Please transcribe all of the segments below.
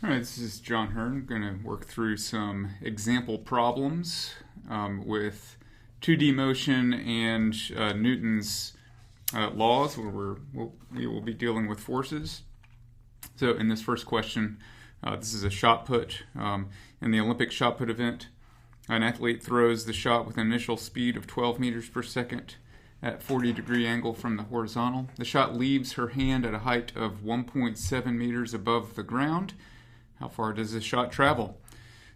All right, this is John Hearn. I'm going to work through some example problems with 2D motion and Newton's laws, where we will be dealing with forces. So in this first question, this is a shot put. In the Olympic shot put event, an athlete throws the shot with an initial speed of 12 meters per second at 40-degree angle from the horizontal. The shot leaves her hand at a height of 1.7 meters above the ground. How far does this shot travel?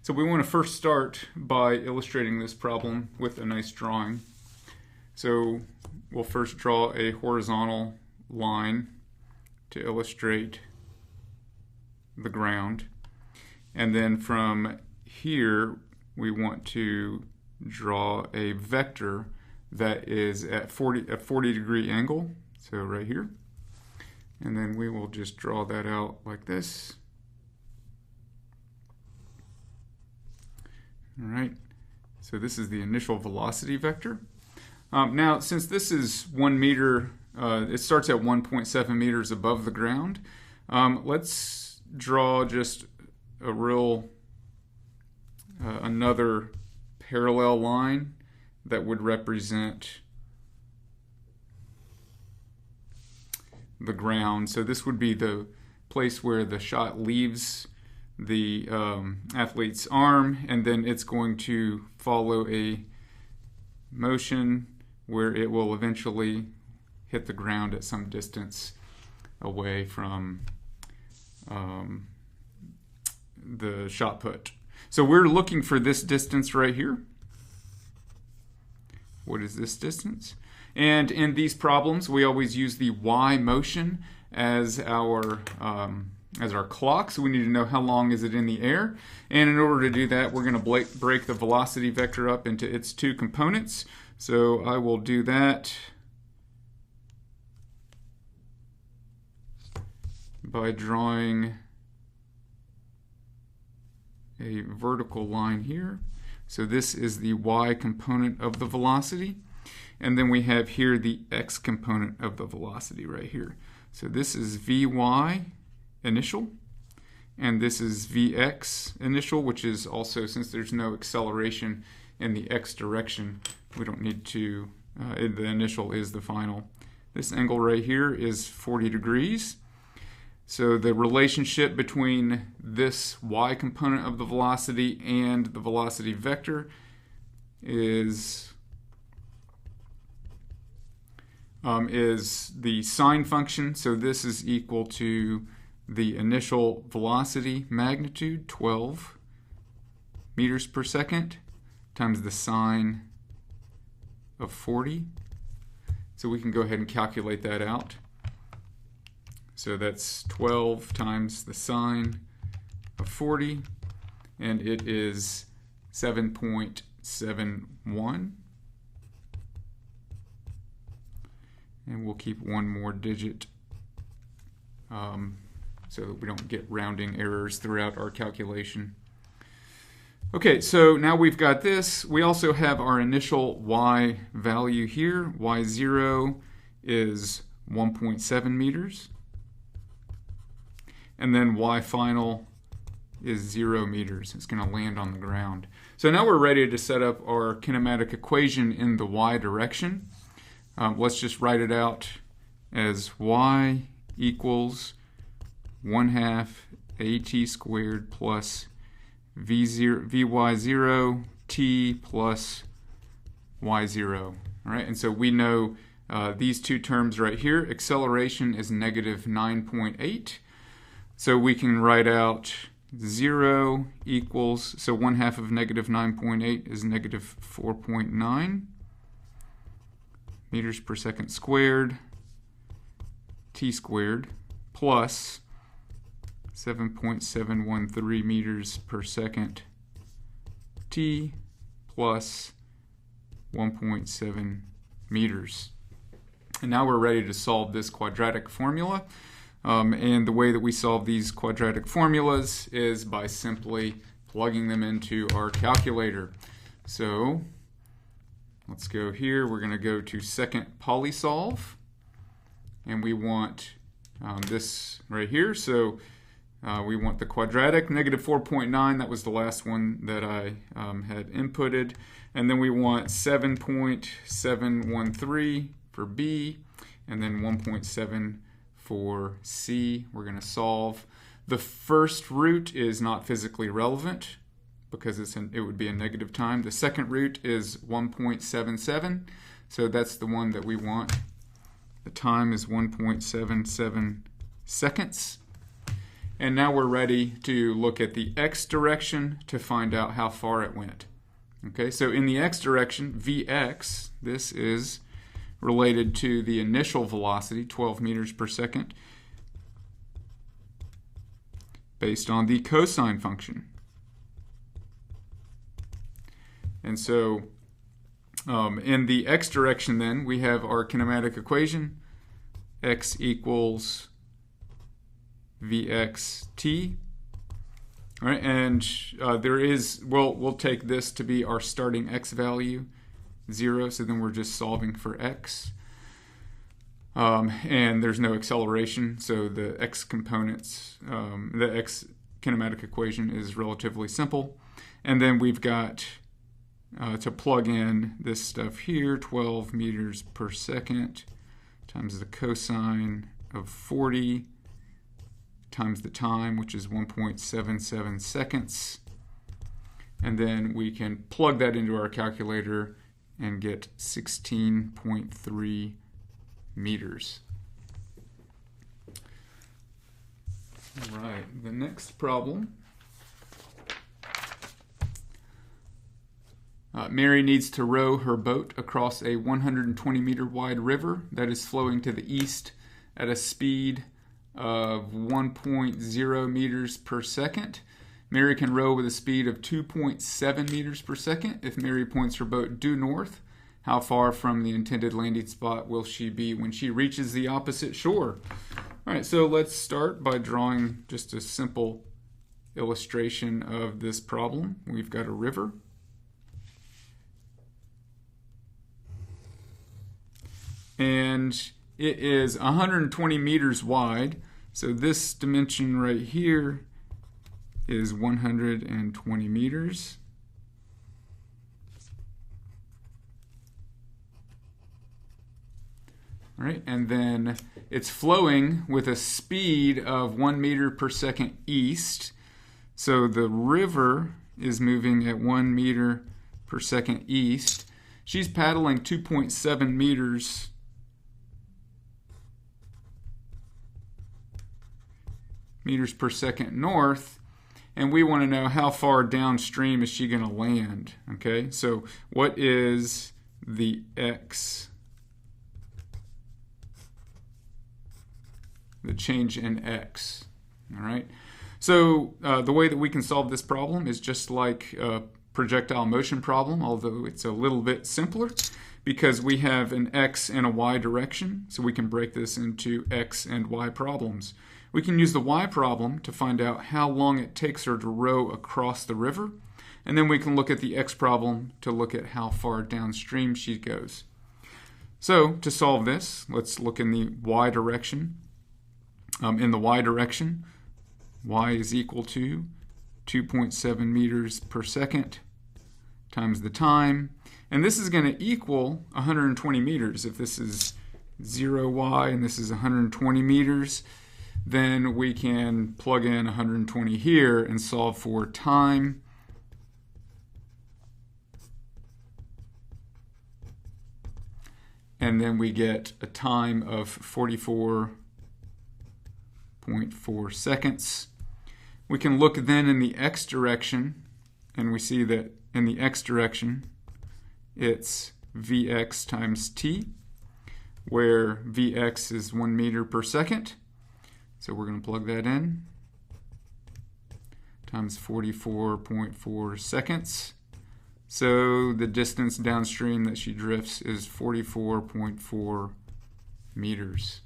So we want to first start by illustrating this problem with a nice drawing. So we'll first draw a horizontal line to illustrate the ground. And then from here, we want to draw a vector that is at a 40-degree angle. So right here. And then we will just draw that out like this. All right, so this is the initial velocity vector. Now, since this is 1 meter, it starts at 1.7 meters above the ground, let's draw just a another parallel line that would represent the ground. So this would be the place where the shot leaves the athlete's arm, and then it's going to follow a motion where it will eventually hit the ground at some distance away from the shot put. So we're looking for this distance right here. What is this distance? And in these problems, we always use the y motion as our clock, so we need to know how long is it in the air. And in order to do that, we're going to break the velocity vector up into its two components. So I will do that by drawing a vertical line here. So this is the y component of the velocity. And then we have here the x component of the velocity right here. So this is vy initial, and this is Vx initial, which is also, since there's no acceleration in the x direction, we don't need to, the initial is the final. This angle right here is 40 degrees. So the relationship between this y component of the velocity and the velocity vector is the sine function. So this is equal to the initial velocity magnitude, 12 meters per second, times the sine of 40. So we can go ahead and calculate that out. So that's 12 times the sine of 40, and it is 7.71. And we'll keep one more digit so that we don't get rounding errors throughout our calculation. Okay, so now we've got this. We also have our initial y value here. Y0 is 1.7 meters. And then y final is 0 meters. It's going to land on the ground. So now we're ready to set up our kinematic equation in the y direction. Let's just write it out as y equals 1/2 at squared plus vy0 t plus y0. All right, and so we know these two terms right here. Acceleration is negative 9.8. So we can write out 0 equals, so 1/2 of negative 9.8 is negative 4.9 meters per second squared, t squared, plus 7.713 meters per second, t, plus 1.7 meters. And now we're ready to solve this quadratic formula. And the way that we solve these quadratic formulas is by simply plugging them into our calculator. So let's go here. We're going to go to second polysolve, and we want this right here. So We want the quadratic, negative 4.9. That was the last one that I had inputted. And then we want 7.713 for B, and then 1.7 for C. We're going to solve. The first root is not physically relevant because it would be a negative time. The second root is 1.77, so that's the one that we want. The time is 1.77 seconds. And now we're ready to look at the x direction to find out how far it went. Okay, so in the x direction, Vx, this is related to the initial velocity, 12 meters per second, based on the cosine function. And so in the x direction then, we have our kinematic equation, x equals Vxt. All right, and we'll take this to be our starting x value, 0, so then we're just solving for x. And there's no acceleration, so the x components, the x kinematic equation is relatively simple. And then we've got to plug in this stuff here, 12 meters per second times the cosine of 40 times the time, which is 1.77 seconds. And then we can plug that into our calculator and get 16.3 meters. All right, the next problem. Mary needs to row her boat across a 120 meter wide river that is flowing to the east at a speed of 1.0 meters per second. Mary can row with a speed of 2.7 meters per second. If Mary points her boat due north, how far from the intended landing spot will she be when she reaches the opposite shore? All right, so let's start by drawing just a simple illustration of this problem. We've got a river. And it is 120 meters wide, so this dimension right here is 120 meters. All right, and then it's flowing with a speed of 1 meter per second east, so the river is moving at 1 meter per second east. She's paddling 2.7 meters per second north, and we want to know how far downstream is she going to land. Okay, so what is the x, the change in x? All right, so the way that we can solve this problem is just like a projectile motion problem, although it's a little bit simpler because we have an x and a y direction, so we can break this into x and y problems. We can use the y problem to find out how long it takes her to row across the river, and then we can look at the x problem to look at how far downstream she goes. So to solve this, let's look in the y direction. In the y direction, y is equal to 2.7 meters per second times the time, and this is going to equal 120 meters. If this is 0y and this is 120 meters, then we can plug in 120 here and solve for time. And then we get a time of 44.4 seconds. We can look then in the x direction, and we see that in the x direction, it's Vx times t, where Vx is 1 meter per second. So we're going to plug that in, times 44.4 seconds. So the distance downstream that she drifts is 44.4 meters.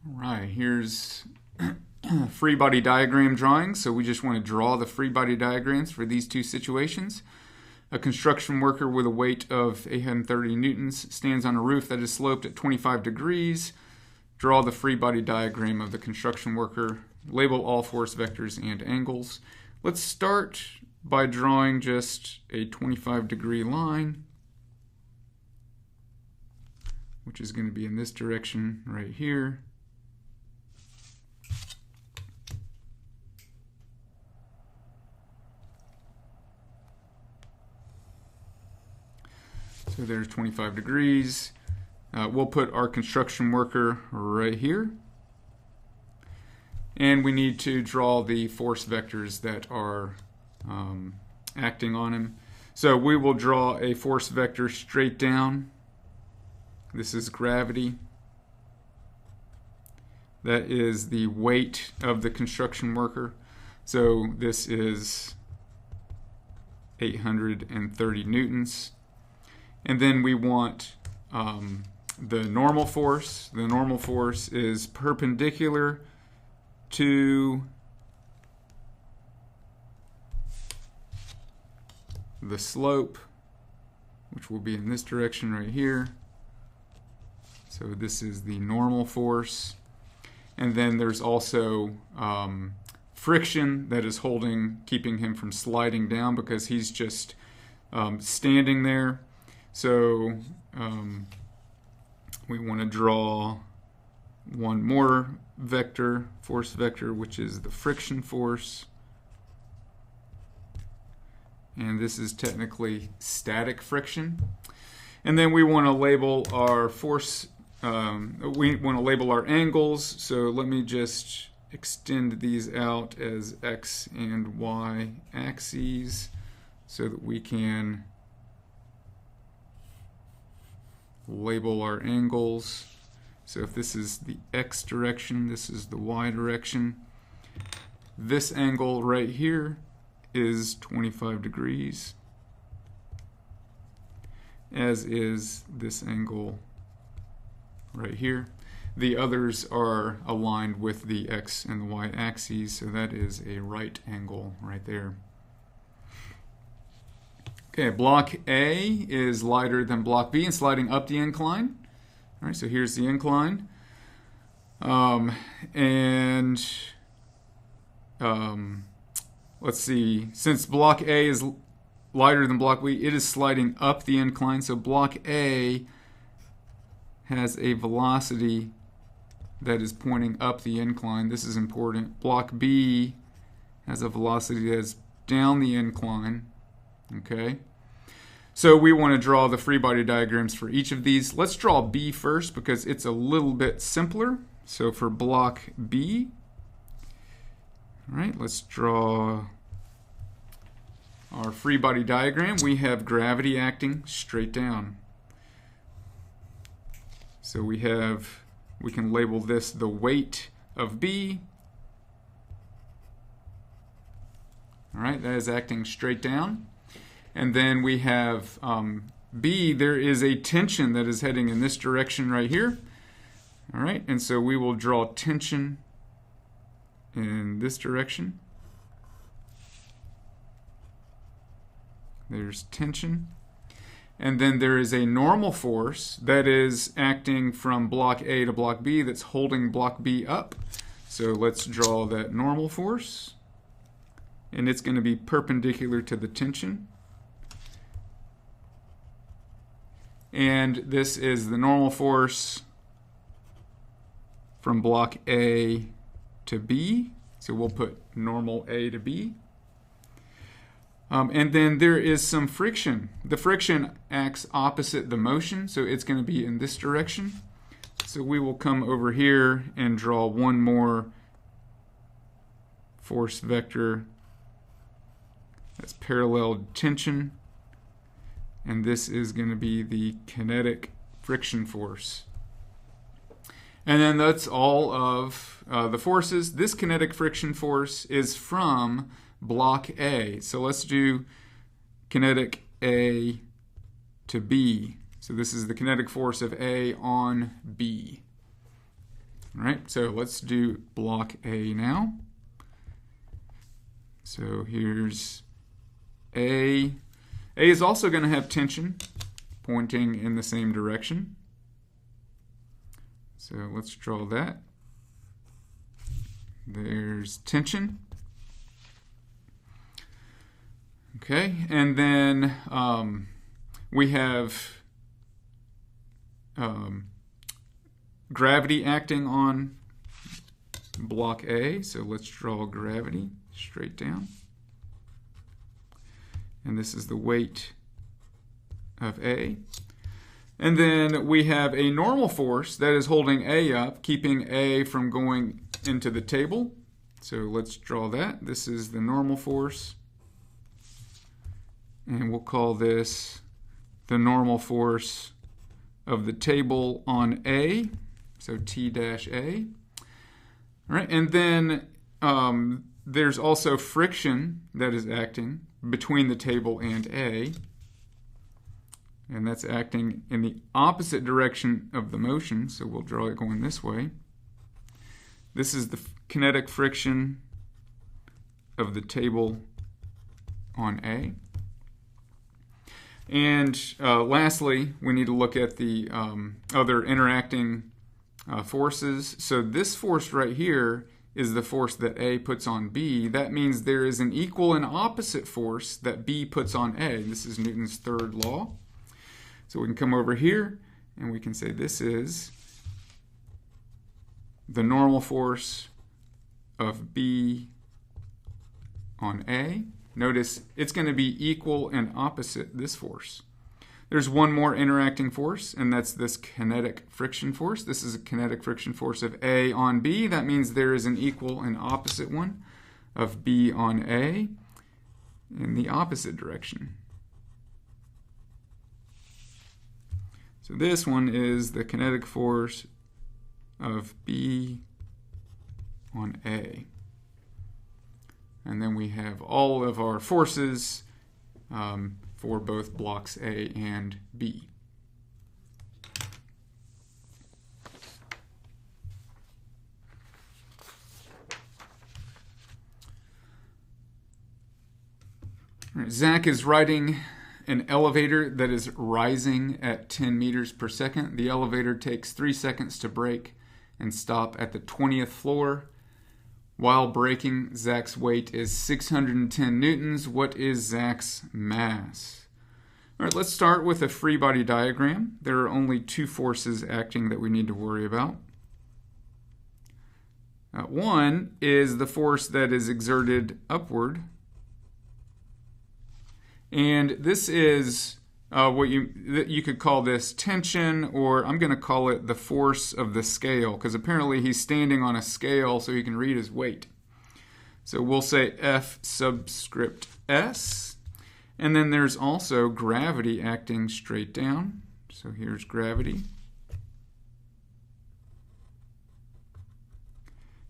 All right, here's free body diagram drawing. So we just want to draw the free body diagrams for these two situations. A construction worker with a weight of 830 newtons stands on a roof that is sloped at 25 degrees. Draw the free body diagram of the construction worker. Label all force vectors and angles. Let's start by drawing just a 25-degree line, which is going to be in this direction right here. So there's 25 degrees. We'll put our construction worker right here. And we need to draw the force vectors that are acting on him. So we will draw a force vector straight down. This is gravity. That is the weight of the construction worker. So this is 830 newtons. And then we want the normal force. The normal force is perpendicular to the slope, which will be in this direction right here. So this is the normal force. And then there's also friction that is keeping him from sliding down because he's just standing there. So we want to draw one more vector, force vector, which is the friction force. And this is technically static friction. And then we want to label our force, we want to label our angles. So let me just extend these out as X and Y axes so that we can label our angles. So if this is the X direction, this is the Y direction. This angle right here is 25 degrees, as is this angle right here. The others are aligned with the X and the Y axes, so that is a right angle right there. Okay, block A is lighter than block B and sliding up the incline. All right, so here's the incline. Let's see, since block A is lighter than block B, it is sliding up the incline. So block A has a velocity that is pointing up the incline. This is important. Block B has a velocity that is down the incline. Okay, so we want to draw the free body diagrams for each of these. Let's draw B first because it's a little bit simpler. So for block B, all right, let's draw our free body diagram. We have gravity acting straight down. So we can label this the weight of B. All right, that is acting straight down. And then we have B, there is a tension that is heading in this direction right here. All right, and so we will draw tension in this direction. There's tension. And then there is a normal force that is acting from block A to block B that's holding block B up. So let's draw that normal force. And it's going to be perpendicular to the tension. And this is the normal force from block A to B. So we'll put normal A to B. And then there is some friction. The friction acts opposite the motion, so it's going to be in this direction. So we will come over here and draw one more force vector that's parallel tension. And this is going to be the kinetic friction force. And then that's all of the forces. This kinetic friction force is from block A. So let's do kinetic A to B. So this is the kinetic force of A on B. All right, so let's do block A now. So here's A, A is also going to have tension pointing in the same direction. So let's draw that. There's tension. Okay, and then we have gravity acting on block A. So let's draw gravity straight down. And this is the weight of A. And then we have a normal force that is holding A up, keeping A from going into the table. So let's draw that. This is the normal force. And we'll call this the normal force of the table on A. So T dash A. All right, and then there's also friction that is acting between the table and A. And that's acting in the opposite direction of the motion, so we'll draw it going this way. This is the kinetic friction of the table on A. And lastly, we need to look at the other interacting forces. So this force right here is the force that A puts on B. That means there is an equal and opposite force that B puts on A. This is Newton's third law. So we can come over here and we can say this is the normal force of B on A. Notice it's going to be equal and opposite this force. There's one more interacting force, and that's this kinetic friction force. This is a kinetic friction force of A on B. That means there is an equal and opposite one of B on A in the opposite direction. So this one is the kinetic force of B on A. And then we have all of our forces for both blocks A and B. All right, Zach is riding an elevator that is rising at 10 meters per second. The elevator takes 3 seconds to brake and stop at the 20th floor. While braking, Zach's weight is 610 newtons. What is Zach's mass? All right, let's start with a free body diagram. There are only two forces acting that we need to worry about. One is the force that is exerted upward. And this is what you could call this tension, or I'm going to call it the force of the scale, because apparently he's standing on a scale so he can read his weight. So we'll say F subscript S. And then there's also gravity acting straight down. So here's gravity.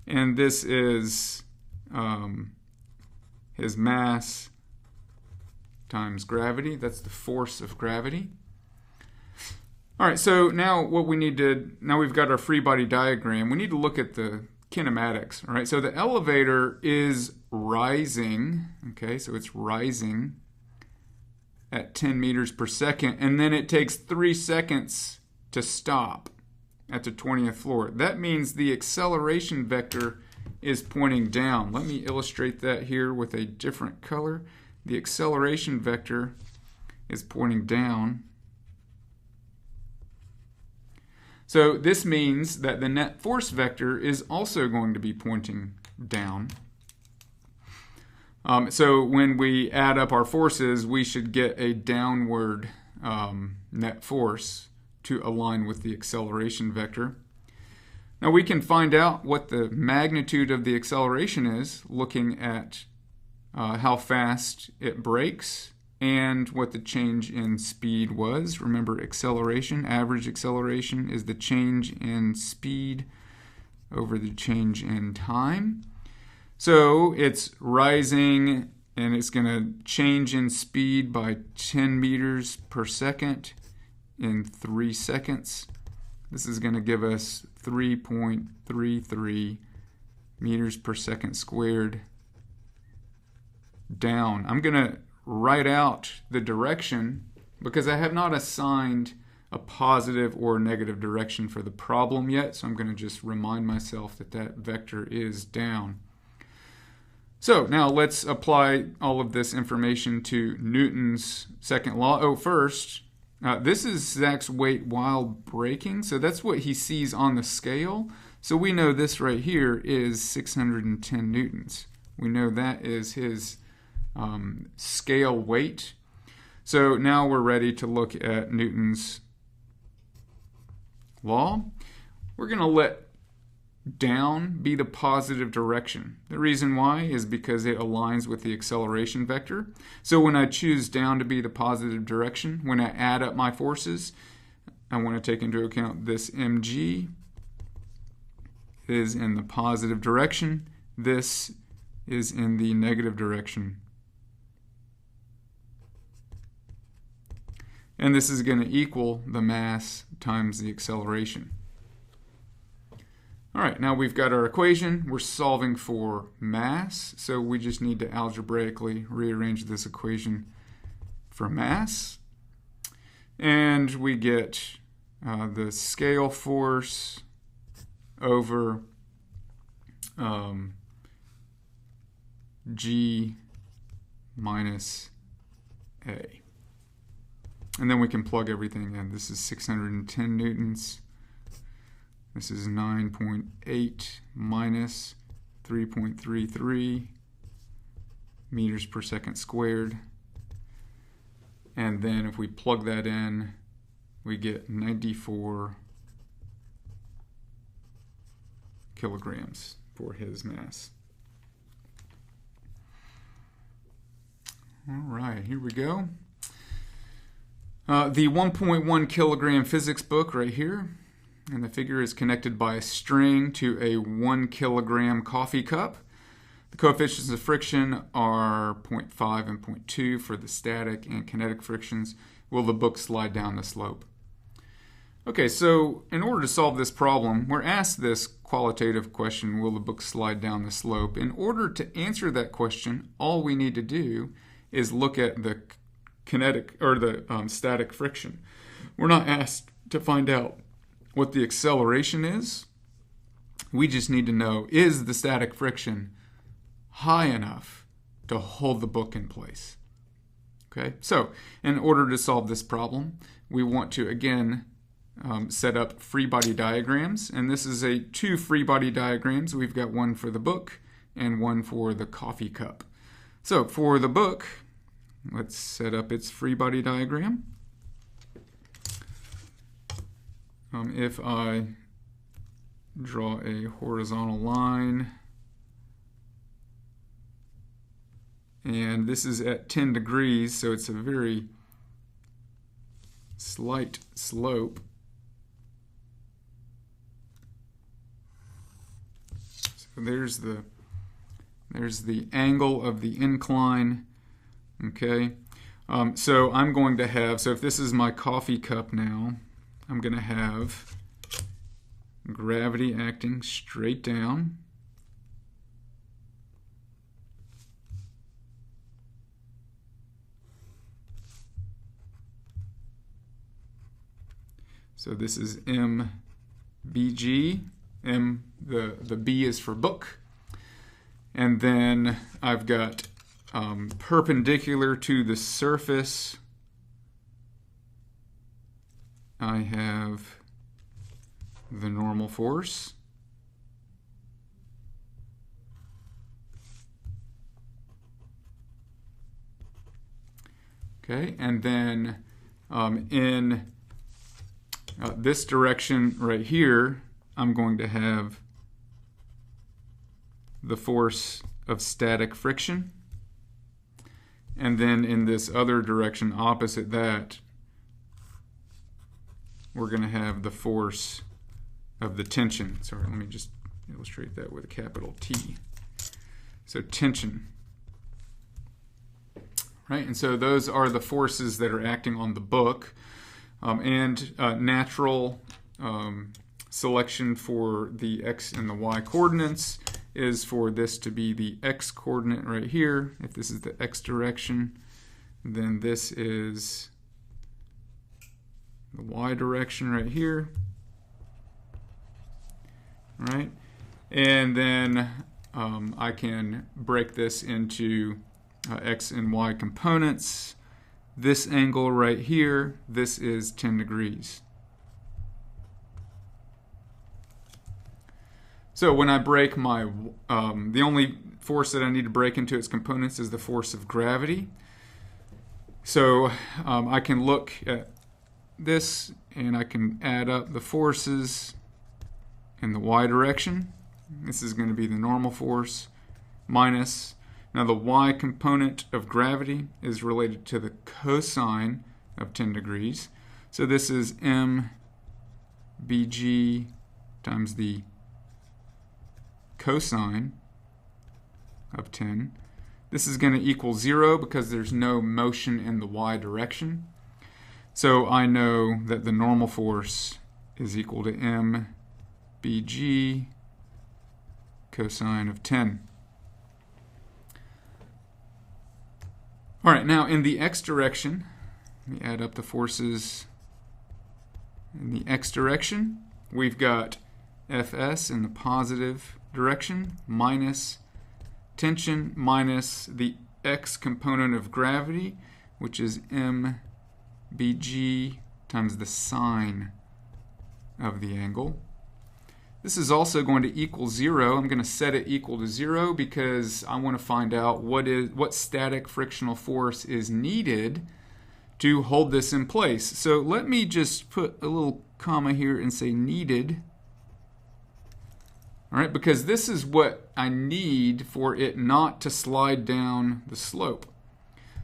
And this is his mass times gravity. That's the force of gravity. All right, so now we've got our free body diagram. We need to look at the kinematics. All right, so the elevator is rising. Okay, so it's rising at 10 meters per second, and then it takes 3 seconds to stop at the 20th floor. That means the acceleration vector is pointing down. Let me illustrate that here with a different color. The acceleration vector is pointing down. So this means that the net force vector is also going to be pointing down. So when we add up our forces, we should get a downward net force to align with the acceleration vector. Now we can find out what the magnitude of the acceleration is looking at how fast it brakes and what the change in speed was. Remember, acceleration, average acceleration, is the change in speed over the change in time. So it's rising and it's going to change in speed by 10 meters per second in 3 seconds. This is going to give us 3.33 meters per second squared down. I'm going to write out the direction because I have not assigned a positive or negative direction for the problem yet. So I'm going to just remind myself that that vector is down. So now let's apply all of this information to Newton's second law. Oh, first, this is Zach's weight while braking. So that's what he sees on the scale. So we know this right here is 610 newtons. We know that is his scale weight. So now we're ready to look at Newton's law. We're going to let down be the positive direction. The reason why is because it aligns with the acceleration vector. So when I choose down to be the positive direction, when I add up my forces, I want to take into account this mg is in the positive direction. This is in the negative direction. And this is going to equal the mass times the acceleration. All right, now we've got our equation. We're solving for mass, so we just need to algebraically rearrange this equation for mass. And we get the scale force over G minus A. And then we can plug everything in. This is 610 newtons. This is 9.8 minus 3.33 meters per second squared. And then if we plug that in, we get 94 kilograms for his mass. All right, here we go. The 1.1 kilogram physics book right here. And the figure is connected by a string to a 1 kilogram coffee cup. The coefficients of friction are 0.5 and 0.2 for the static and kinetic frictions. Will the book slide down the slope? Okay, so in order to solve this problem, we're asked this qualitative question, will the book slide down the slope? In order to answer that question, all we need to do is look at the kinetic or the static friction. We're not asked to find out what the acceleration is. We just need to know, is the static friction high enough to hold the book in place? Okay, so in order to solve this problem, we want to again set up free body diagrams, and this is two free body diagrams. We've got one for the book and one for the coffee cup. So for the book, let's set up its free body diagram. If I draw a horizontal line, and this is at 10 degrees, so it's a very slight slope. So there's the angle of the incline. Okay, so I'm going to have, so if this is my coffee cup now, I'm going to have gravity acting straight down. So this is MBG. The B is for book. And then I've got perpendicular to the surface, I have the normal force. Okay, and then in this direction right here, I'm going to have the force of static friction. And then in this other direction opposite that, we're going to have the force of the tension. Sorry, let me just illustrate that with a capital T. So tension. Right, and so those are the forces that are acting on the book. And natural selection for the x and the y coordinates is for this to be the x coordinate right here, if this is the x direction, Then this is the y direction right here. All right, and then I can break this into x and y components. This angle right here, this is 10 degrees. So when I break my, the only force that I need to break into its components is the force of gravity. So I can look at this and I can add up the forces in the y direction. This is going to be the normal force minus, now the y component of gravity is related to the cosine of 10 degrees. So this is mBg times the cosine of 10. This is going to equal 0 because there's no motion in the y direction. So I know that the normal force is equal to mBg cosine of 10. All right, now in the x direction, let me add up the forces. In the x direction, we've got Fs in the positive direction minus tension minus the x component of gravity, which is mBg times the sine of the angle. This is also going to equal 0. I'm going to set it equal to 0 because I want to find out what static frictional force is needed to hold this in place. So let me just put a little comma here and say needed. All right, because this is what I need for it not to slide down the slope.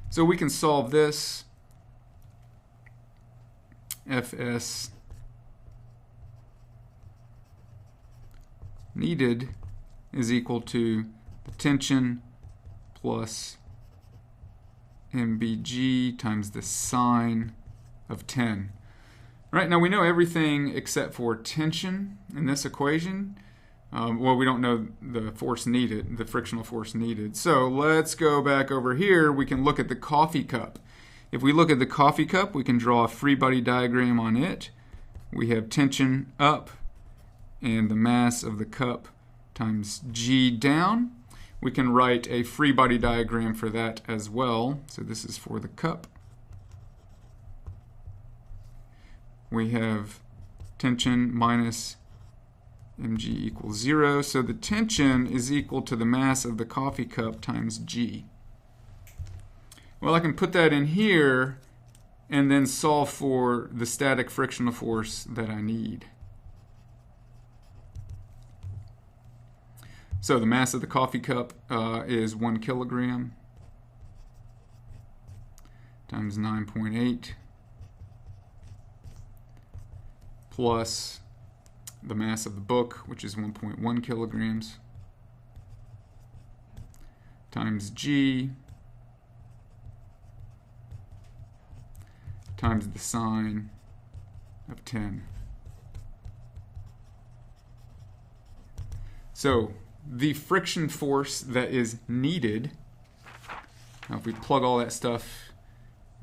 So we can solve this. Fs needed is equal to the tension plus mBg times the sine of 10. All right, now we know everything except for tension in this equation. Well, we don't know the force needed, the frictional force needed. So let's go back over here. We can look at the coffee cup. If we look at the coffee cup, we can draw a free body diagram on it. We have tension up and the mass of the cup times g down. We can write a free body diagram for that as well. So this is for the cup. We have tension minus mg equals 0. So the tension is equal to the mass of the coffee cup times g. Well, I can put that in here and then solve for the static frictional force that I need. So the mass of the coffee cup is 1 kilogram times 9.8 plus the mass of the book, which is 1.1 kilograms, times g times the sine of 10. So the friction force that is needed, now if we plug all that stuff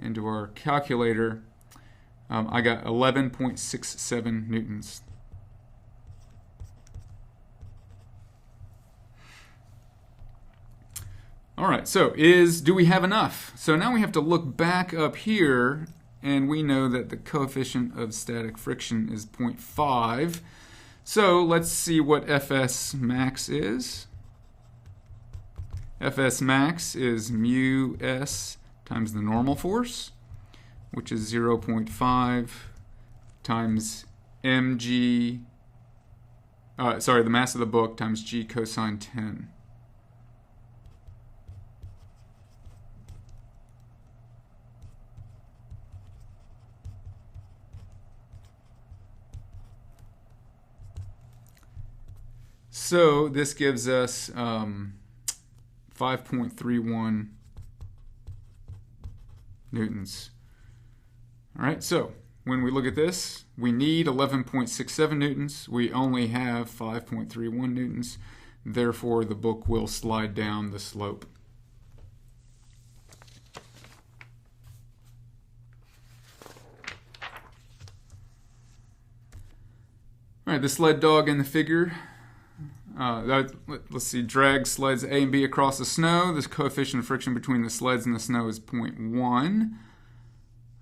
into our calculator, I got 11.67 newtons. All right, so do we have enough? So now we have to look back up here, and we know that the coefficient of static friction is 0.5. So let's see what Fs max is. Fs max is mu s times the normal force, which is 0.5 times mg, the mass of the book times g cosine 10. So this gives us 5.31 newtons. All right, so when we look at this, we need 11.67 newtons. We only have 5.31 newtons. Therefore, the book will slide down the slope. right, the sled dog in the figure. Let's see, drag sleds A and B across the snow. The coefficient of friction between the sleds and the snow is 0.1.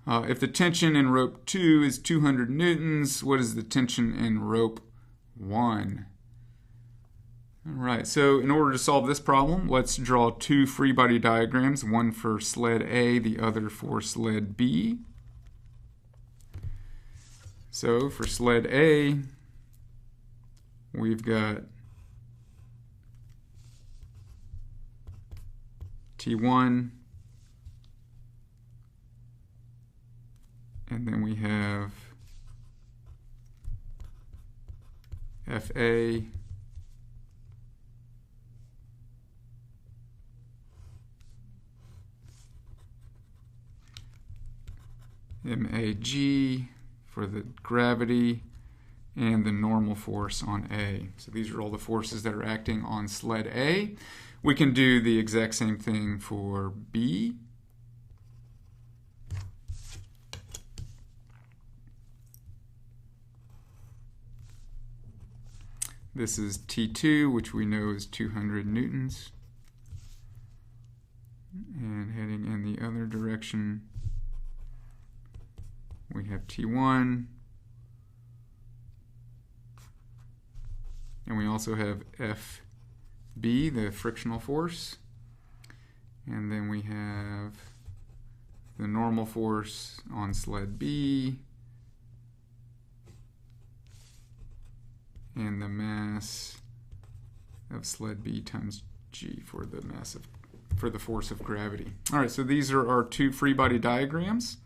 If the tension in rope 2 is 200 newtons, what is the tension in rope 1? All right, so in order to solve this problem, let's draw two free body diagrams, one for sled A, the other for sled B. So for sled A, we've got T1, and then we have FA, MAG for the gravity, and the normal force on A. So these are all the forces that are acting on sled A. We can do the exact same thing for B. This is T2, which we know is 200 newtons. And heading in the other direction, we have T1. And we also have FB, the frictional force. And then we have the normal force on sled B. And the mass of sled B times G for the force of gravity. All right, so these are our two free body diagrams.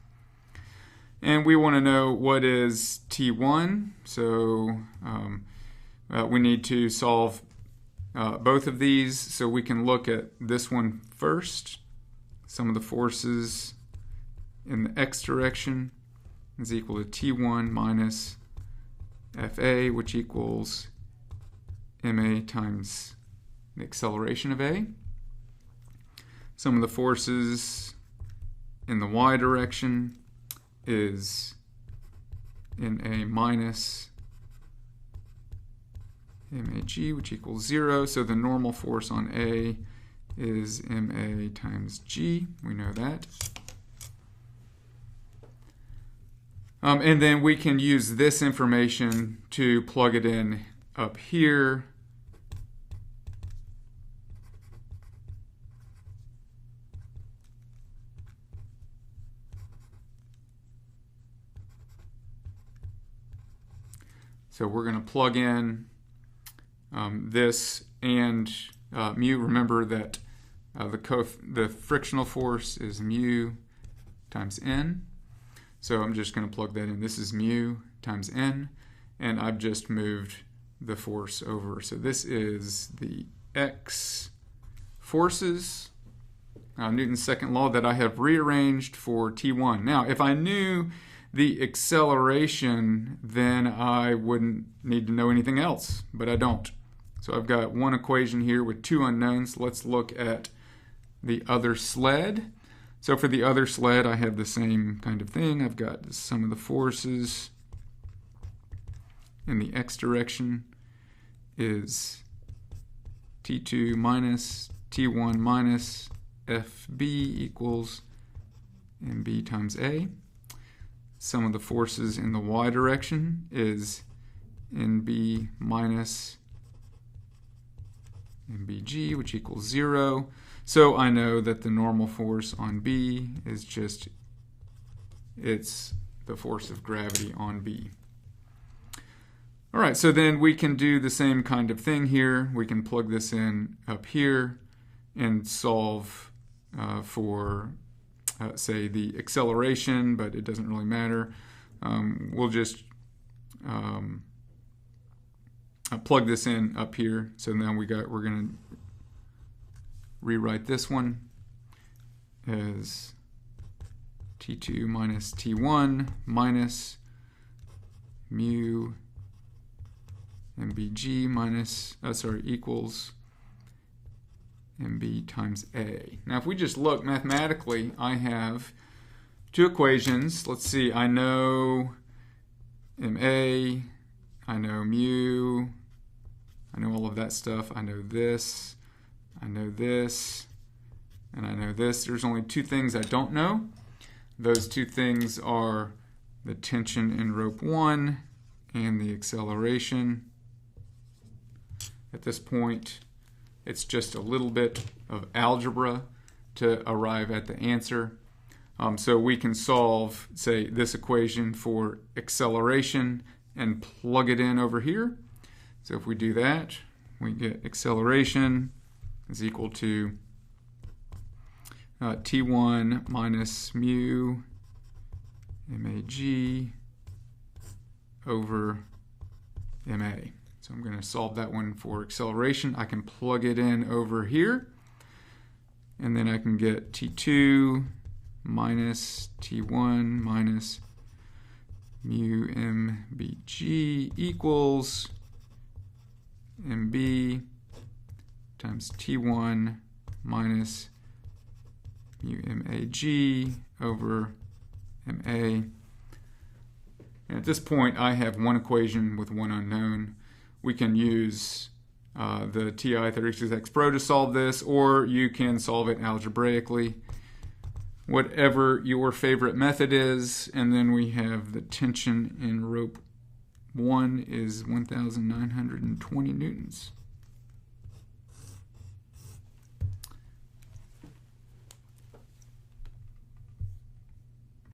And we want to know what is T1. So we need to solve both of these. So we can look at this one first. Sum of the forces in the x direction is equal to T1 minus FA, which equals MA times the acceleration of A. Sum of the forces in the y direction is NA minus MAG, which equals 0. So the normal force on A is MA times G. We know that. And then we can use this information to plug it in up here. So we're going to plug in this and mu. Remember that the frictional force is mu times n. So I'm just going to plug that in. This is mu times n, and I've just moved the force over. So this is the x forces, Newton's second law, that I have rearranged for T1. Now, if I knew the acceleration, then I wouldn't need to know anything else, but I don't. So I've got one equation here with two unknowns. Let's look at the other sled. So for the other sled, I have the same kind of thing. I've got the sum of the forces in the x direction is T2 minus T1 minus FB equals MB times A. Sum of the forces in the y direction is NB minus MBG, which equals 0. So I know that the normal force on B is it's the force of gravity on B. All right, so then we can do the same kind of thing here. We can plug this in up here and solve for, say, the acceleration, but it doesn't really matter. We'll just plug this in up here. So now we're going to rewrite this one as T2 minus T1 minus mu MBG equals MB times A. Now if we just look mathematically, I have two equations. Let's see, I know MA, I know mu, I know all of that stuff. I know this, and I know this. There's only two things I don't know. Those two things are the tension in rope 1 and the acceleration. At this point, it's just a little bit of algebra to arrive at the answer. So we can solve, say, this equation for acceleration and plug it in over here. So if we do that, we get acceleration is equal to T1 minus mu mag over ma. So I'm going to solve that one for acceleration. I can plug it in over here, and then I can get T2 minus T1 minus mu mbg equals mb times T1 minus mu mag over ma. And at this point, I have one equation with one unknown. We can use the TI-36X Pro to solve this, or you can solve it algebraically, whatever your favorite method is. And then we have the tension in rope 1 is 1,920 newtons.